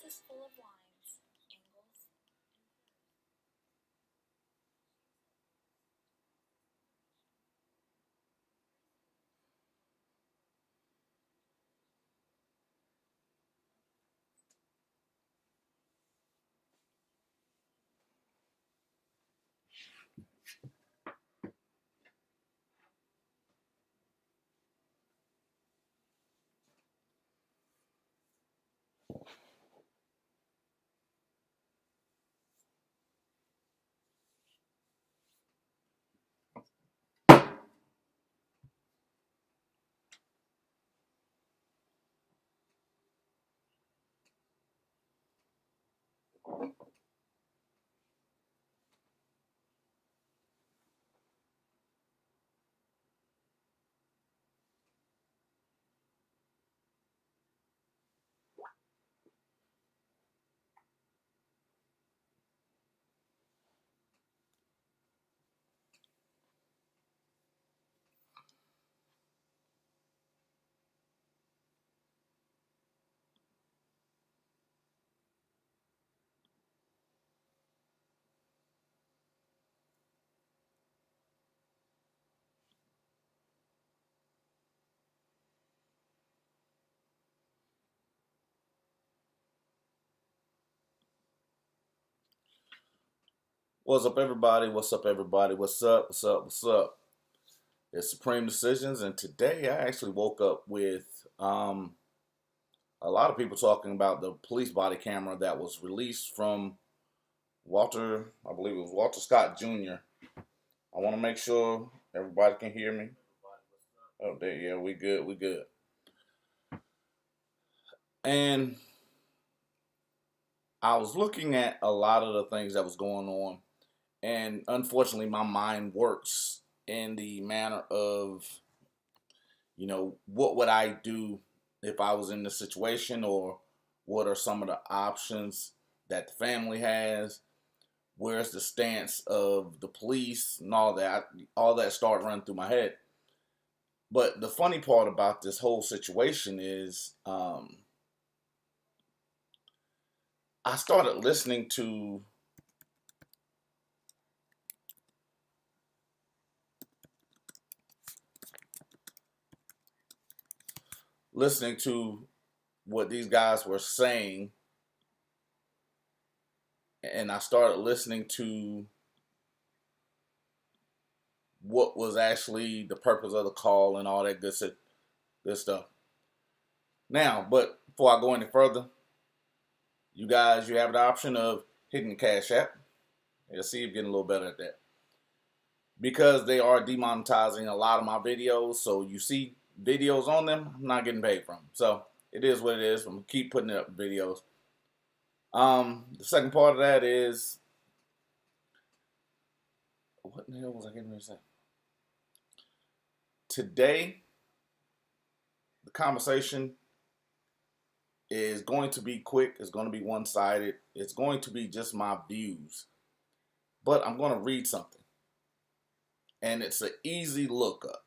is full of lines, angles, What's up, everybody? What's up, everybody? What's up? What's up? What's up? It's Supreme Decisions, and today I actually woke up with a lot of people talking about the police body camera that was released from Walter, I believe it was Walter Scott Jr. I want to make sure everybody can hear me. Oh, there, yeah, we good, we good. And I was looking at a lot of the things that was going on, and unfortunately, my mind works in the manner of what would I do if I was in this situation, or what are some of the options that the family has? Where's the stance of the police and all that? All that started running through my head. But the funny part about this whole situation is, I started listening to what these guys were saying, and I started listening to what was actually the purpose of the call and all that good stuff. Now, but before I go any further, you guys, you have the option of hitting the Cash App. You'll see you're getting a little better at that. Because they are demonetizing a lot of my videos, so you see videos on them, I'm not getting paid from. So it is what it is. I'm gonna keep putting up videos. The second part of that is, what the hell was I getting ready to say? Today, the conversation is going to be quick. It's going to be one-sided. It's going to be just my views. But I'm going to read something. And it's an easy lookup.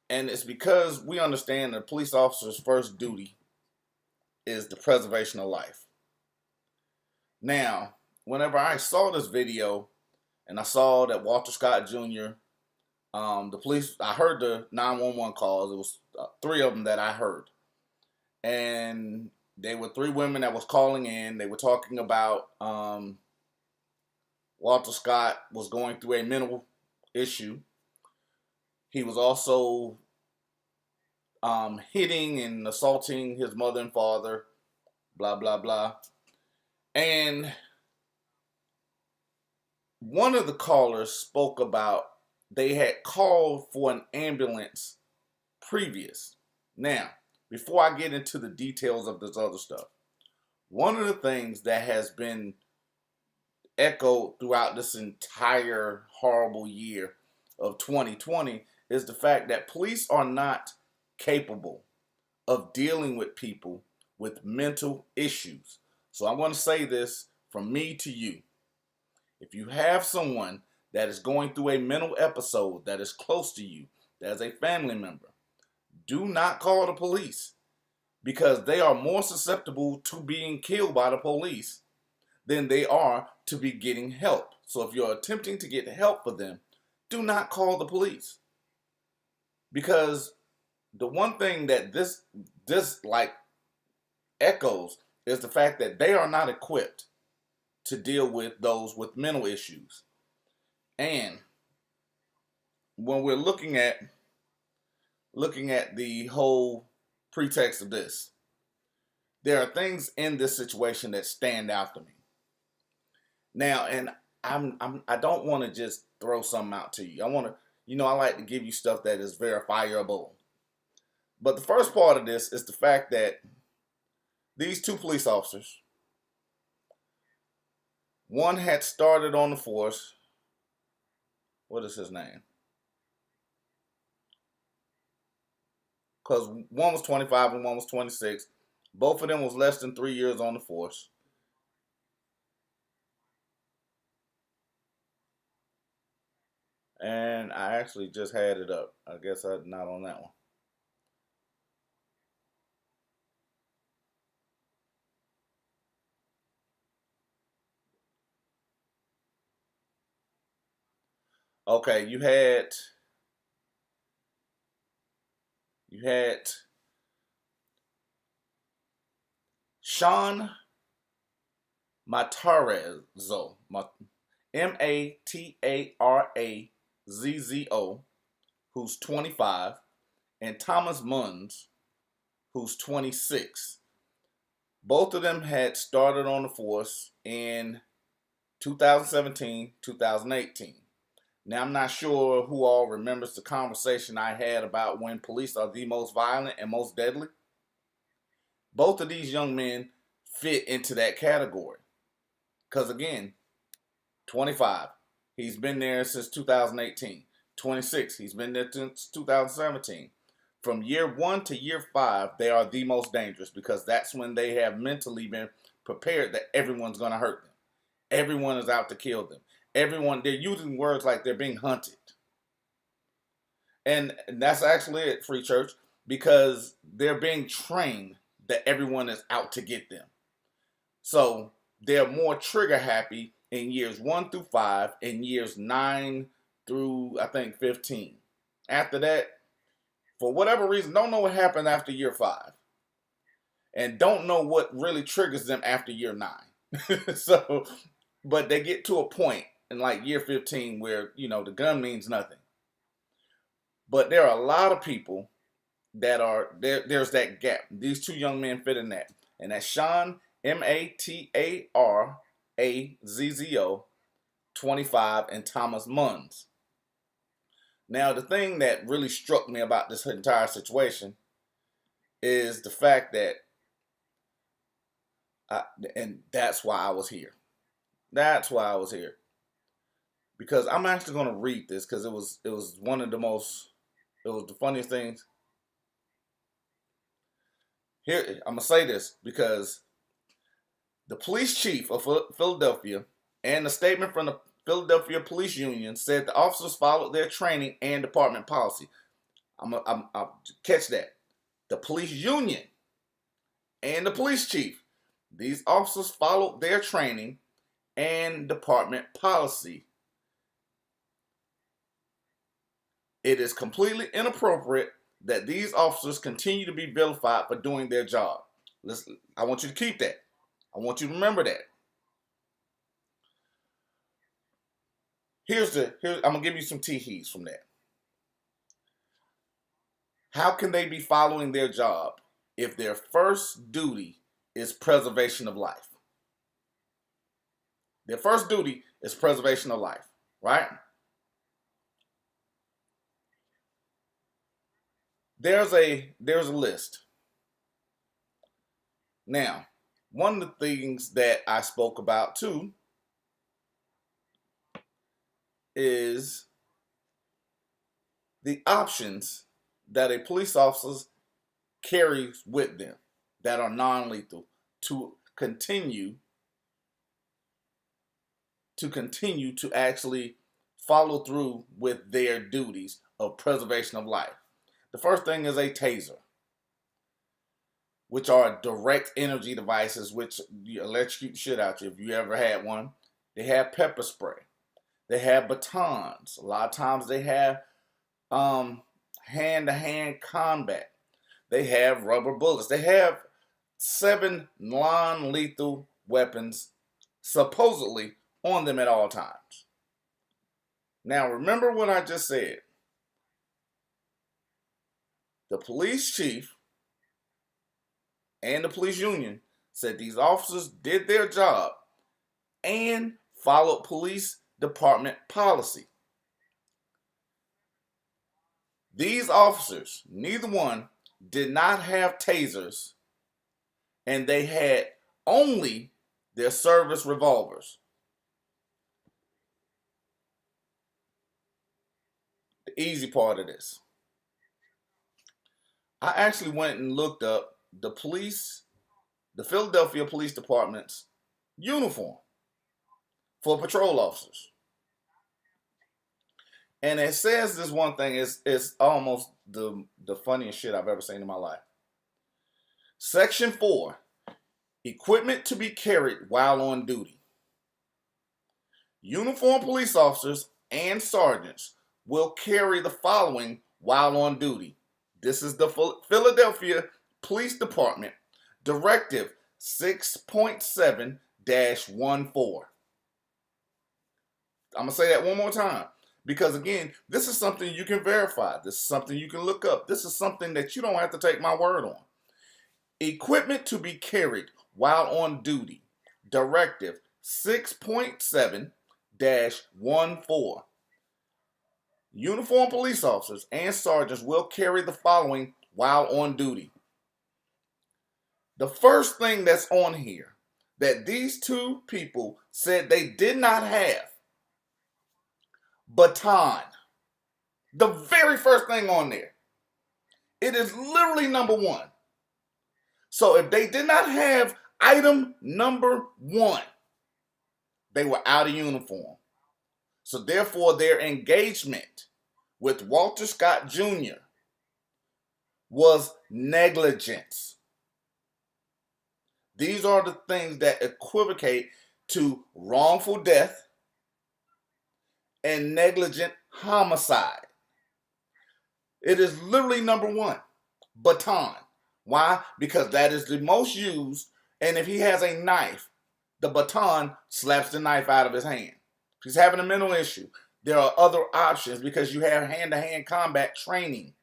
And it's because we understand that a police officer's first duty is the preservation of life. Now, whenever I saw this video and I saw that Walter Scott Jr., the police, I heard the 911 calls. It was three of them that I heard. And they were three women that was calling in. They were talking about Walter Scott was going through a mental issue. He was also hitting and assaulting his mother and father, blah, blah, blah. And one of the callers spoke about they had called for an ambulance previous. Now, before I get into the details of this other stuff, one of the things that has been echoed throughout this entire horrible year of 2020 is the fact that police are not capable of dealing with people with mental issues. So I'm going to say this from me to you. If you have someone that is going through a mental episode that is close to you, that is a family member, do not call the police. because they are more susceptible to being killed by the police than they are to be getting help. So if you're attempting to get help for them, do not call the police. Because the one thing that this like echoes is the fact that they are not equipped to deal with those with mental issues. And when we're looking at the whole pretext of this, there are things in this situation that stand out to me. Now, and I don't want to just throw something out to you. I want to, I like to give you stuff that is verifiable. But the first part of this is the fact that these two police officers, one had started on the force. What is his name? Because one was 25 and one was 26. Both of them was less than 3 years on the force. And I actually just had it up. I guess I'm not on that one. Okay, you had Sean Matarazzo, Matarazzo, who's 25, and Thomas Munns, who's 26. Both of them had started on the force in 2017, 2018. Now, I'm not sure who all remembers the conversation I had about when police are the most violent and most deadly. Both of these young men fit into that category. Because again, 25, he's been there since 2018. 26, he's been there since 2017. From year 1 to year 5, they are the most dangerous because that's when they have mentally been prepared that everyone's going to hurt them. Everyone is out to kill them. They're using words like they're being hunted. And that's actually it, Free Church, because they're being trained that everyone is out to get them. So they're more trigger happy in years 1 through 5, in years 9 through, I think, 15. After that, for whatever reason, don't know what happened after year 5. And don't know what really triggers them after year 9. But they get to a point in like year 15 where, the gun means nothing. But there are a lot of people that are, there's that gap. These two young men fit in that. And that's Sean, Matarazzo, 25, and Thomas Munns. Now, the thing that really struck me about this entire situation is the fact that, and that's why I was here. That's why I was here. Because I'm actually going to read this because it was one of the most, it was the funniest things. Here, I'm going to say this because the police chief of Philadelphia and the statement from the Philadelphia Police Union said the officers followed their training and department policy. I'll catch that. The police union and the police chief, these officers followed their training and department policy. It is completely inappropriate that these officers continue to be vilified for doing their job. Listen, I want you to keep that. I want you to remember that. I'm going to give you some tee-hees from that. How can they be following their job if their first duty is preservation of life? Their first duty is preservation of life, right? There's a list. Now, one of the things that I spoke about too is the options that a police officer carries with them that are non-lethal to continue to actually follow through with their duties of preservation of life. The first thing is a taser, which are direct energy devices, which electrocute the shit out you if you ever had one. They have pepper spray. They have batons. A lot of times they have hand-to-hand combat. They have rubber bullets. They have 7 non-lethal weapons supposedly on them at all times. Now, remember what I just said. The police chief and the police union said these officers did their job and followed police department policy. These officers, neither one, did not have tasers, and they had only their service revolvers. The easy part of this. I actually went and looked up the Philadelphia Police Department's uniform for patrol officers. And it says this one thing, is almost the funniest shit I've ever seen in my life. Section 4, equipment to be carried while on duty. Uniformed police officers and sergeants will carry the following while on duty. This is the Philadelphia Police Department Directive 6.7-14. I'm going to say that one more time. Because again, this is something you can verify. This is something you can look up. This is something that you don't have to take my word on. Equipment to be carried while on duty. Directive 6.7-14. Uniformed police officers and sergeants will carry the following while on duty. The first thing that's on here that these two people said they did not have: baton. The very first thing on there. It is literally number 1. So if they did not have item number 1, they were out of uniform. So therefore their engagement with Walter Scott Jr. was negligence. These are the things that equivocate to wrongful death and negligent homicide. It is literally number 1, baton. Why? Because that is the most used, and if he has a knife, the baton slaps the knife out of his hand. If he's having a mental issue, there are other options because you have hand-to-hand combat training.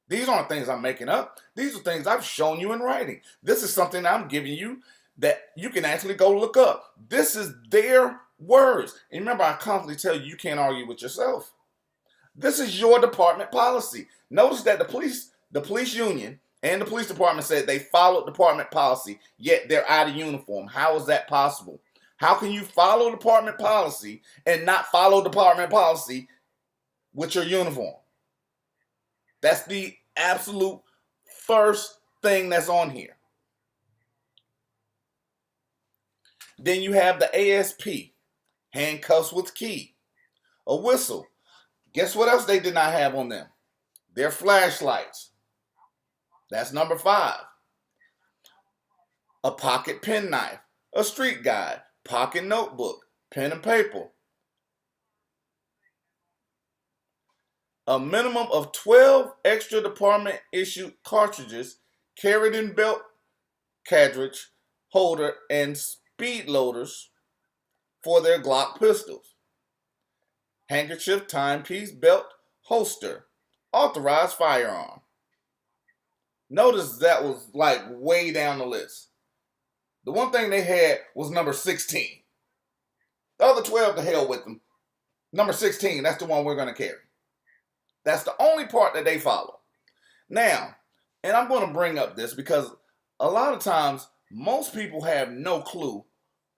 These aren't things I'm making up. These are things I've shown you in writing. This is something I'm giving you that you can actually go look up. This is their words. And remember, I constantly tell you, you can't argue with yourself. This is your department policy. Notice that the police union and the police department said they followed department policy, yet they're out of uniform. How is that possible? How can you follow department policy and not follow department policy with your uniform? That's the absolute first thing that's on here. Then you have the ASP, handcuffs with key, a whistle. Guess what else they did not have on them? Their flashlights. That's number 5. A pocket penknife, a street guide, pocket notebook, pen and paper. A minimum of 12 extra department issued cartridges carried in belt cartridge holder and speed loaders for their Glock pistols. Handkerchief, timepiece, belt, holster, authorized firearm. Notice that was like way down the list. The one thing they had was number 16. The other 12, to hell with them. Number 16, that's the one we're going to carry. That's the only part that they follow. Now, and I'm going to bring up this because a lot of times most people have no clue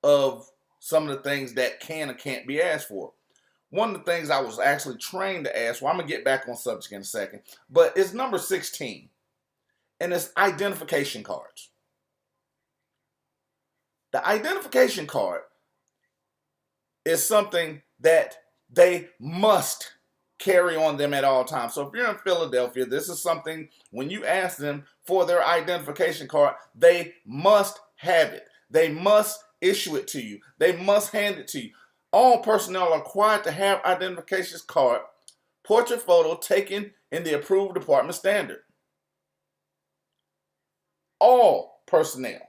of some of the things that can or can't be asked for. One of the things I was actually trained to ask, well, I'm going to get back on subject in a second, but it's number 16, and it's identification cards. The identification card is something that they must carry on them at all times. So if you're in Philadelphia, this is something, when you ask them for their identification card, they must have it. They must issue it to you. They must hand it to you. All personnel are required to have identification card, portrait photo taken in the approved department standard. All personnel.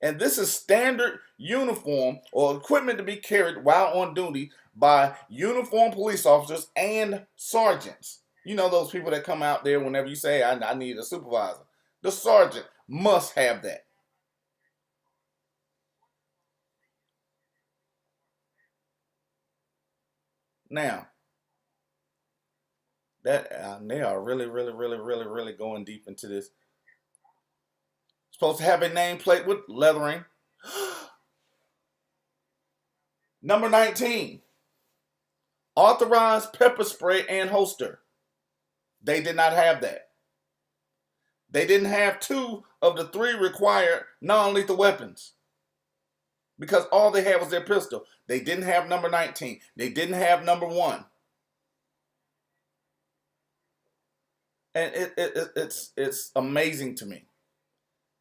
And this is standard uniform or equipment to be carried while on duty by uniformed police officers and sergeants. You know those people that come out there whenever you say, I need a supervisor. The sergeant must have that. Now, that they are really going deep into this. Supposed to have a nameplate with lettering. Number 19. Authorized pepper spray and holster. They did not have that. They didn't have 2 of the 3 required non-lethal weapons, because all they had was their pistol. They didn't have number 19. They didn't have number 1. And it's amazing to me.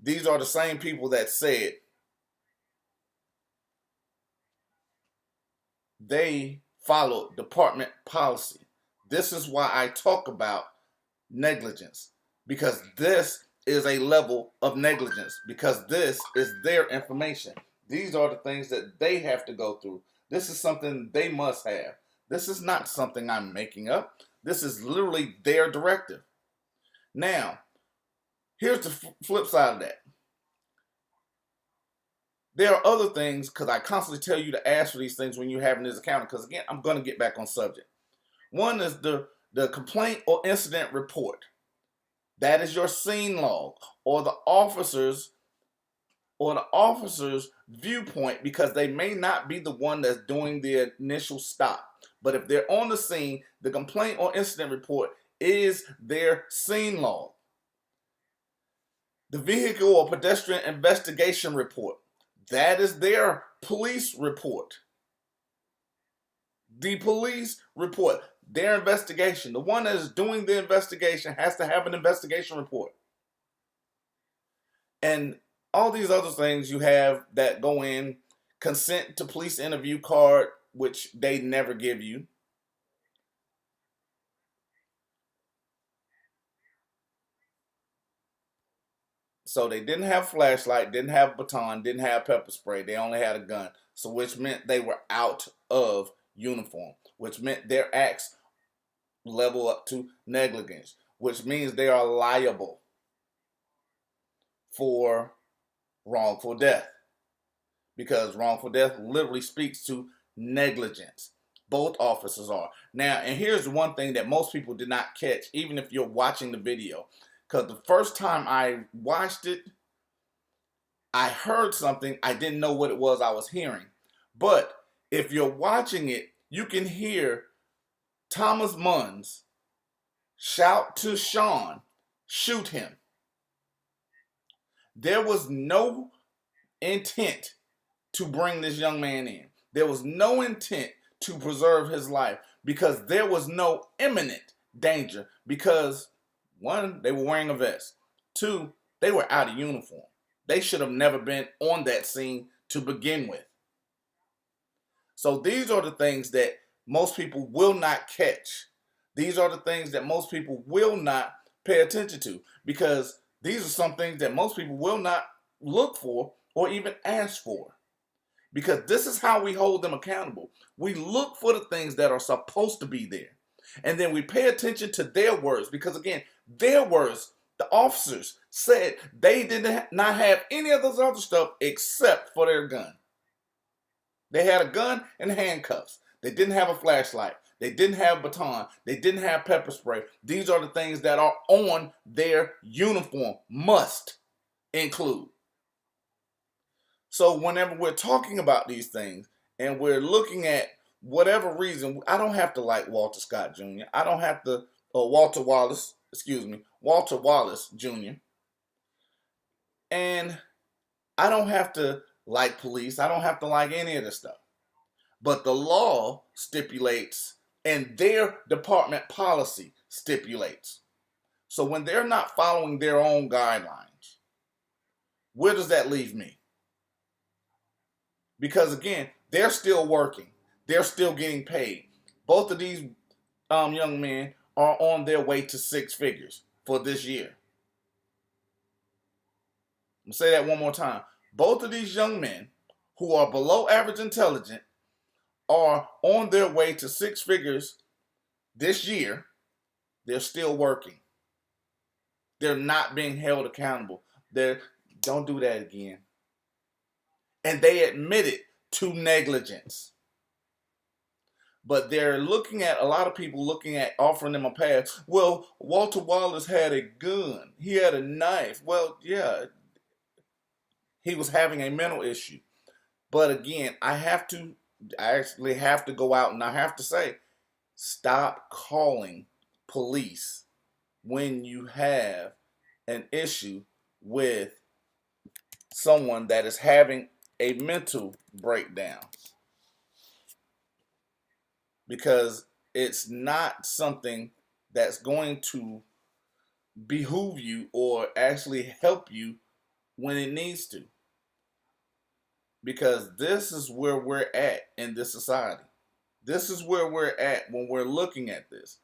These are the same people that said they followed department policy. This is why I talk about negligence, because this is a level of negligence, because this is their information. These are the things that they have to go through. This is something they must have. This is not something I'm making up. This is literally their directive. Now, here's the flip side of that. There are other things, because I constantly tell you to ask for these things when you're having this encounter, because again, I'm going to get back on subject. One is the complaint or incident report. That is your scene log, or the officer's viewpoint, because they may not be the one that's doing the initial stop. But if they're on the scene, the complaint or incident report is their scene log. The vehicle or pedestrian investigation report. That is their police report. The police report, their investigation. The one that is doing the investigation has to have an investigation report. And all these other things you have that go in, consent to police interview card, which they never give you. So they didn't have flashlight, didn't have baton, didn't have pepper spray. They only had a gun. So which meant they were out of uniform, which meant their acts level up to negligence, which means they are liable for wrongful death, because wrongful death literally speaks to negligence. Both officers are. Now, and here's one thing that most people did not catch, even if you're watching the video. Because the first time I watched it, I heard something. I didn't know what it was I was hearing. But if you're watching it, you can hear Thomas Munns shout to Sean, shoot him. There was no intent to bring this young man in. There was no intent to preserve his life, because there was no imminent danger, because 1, they were wearing a vest. 2, they were out of uniform. They should have never been on that scene to begin with. So these are the things that most people will not catch. These are the things that most people will not pay attention to, because these are some things that most people will not look for or even ask for. Because this is how we hold them accountable. We look for the things that are supposed to be there. And then we pay attention to their words, because again, their words, the officers said they did not have any of this other stuff except for their gun. They had a gun and handcuffs. They didn't have a flashlight. They didn't have baton. They didn't have pepper spray. These are the things that are on their uniform, must include. So whenever we're talking about these things and we're looking at whatever reason, I don't have to like Walter Scott Jr. I don't have to, or Walter Wallace Jr. And I don't have to like police. I don't have to like any of this stuff. But the law stipulates and their department policy stipulates. So when they're not following their own guidelines, where does that leave me? Because again, they're still working. They're still getting paid. Both of these young men are on their way to six figures for this year. I'm going to say that one more time. Both of these young men who are below average intelligent are on their way to six figures this year. They're still working. They're not being held accountable. Don't do that again. And they admitted to negligence. But they're looking at, a lot of people looking at offering them a pass. Well, Walter Wallace had a gun. He had a knife. Well, yeah, he was having a mental issue. But again, I actually have to go out and I have to say, stop calling police when you have an issue with someone that is having a mental breakdown. Because it's not something that's going to behoove you or actually help you when it needs to. Because this is where we're at in this society. This is where we're at when we're looking at this.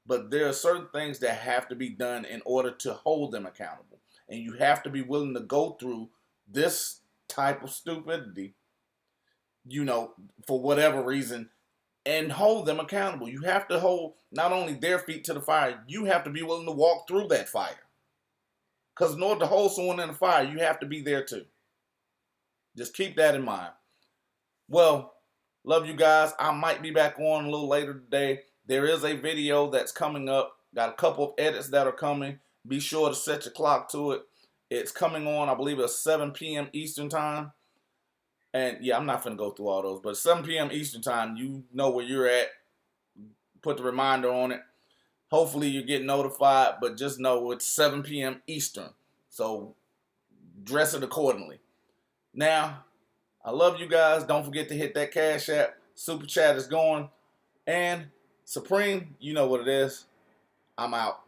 But there are certain things that have to be done in order to hold them accountable. And you have to be willing to go through this type of stupidity, for whatever reason, and hold them accountable. You have to hold not only their feet to the fire, you have to be willing to walk through that fire. Because in order to hold someone in the fire, you have to be there too. Just keep that in mind. Well, love you guys. I might be back on a little later today. There is a video that's coming up. Got a couple of edits that are coming. Be sure to set your clock to it. It's coming on, I believe it's 7 p.m. Eastern time. And yeah, I'm not going to go through all those. But 7 p.m. Eastern time, you know where you're at. Put the reminder on it. Hopefully you get notified. But just know it's 7 p.m. Eastern. So dress it accordingly. Now, I love you guys. Don't forget to hit that Cash App. Super Chat is going. And Supreme, you know what it is. I'm out.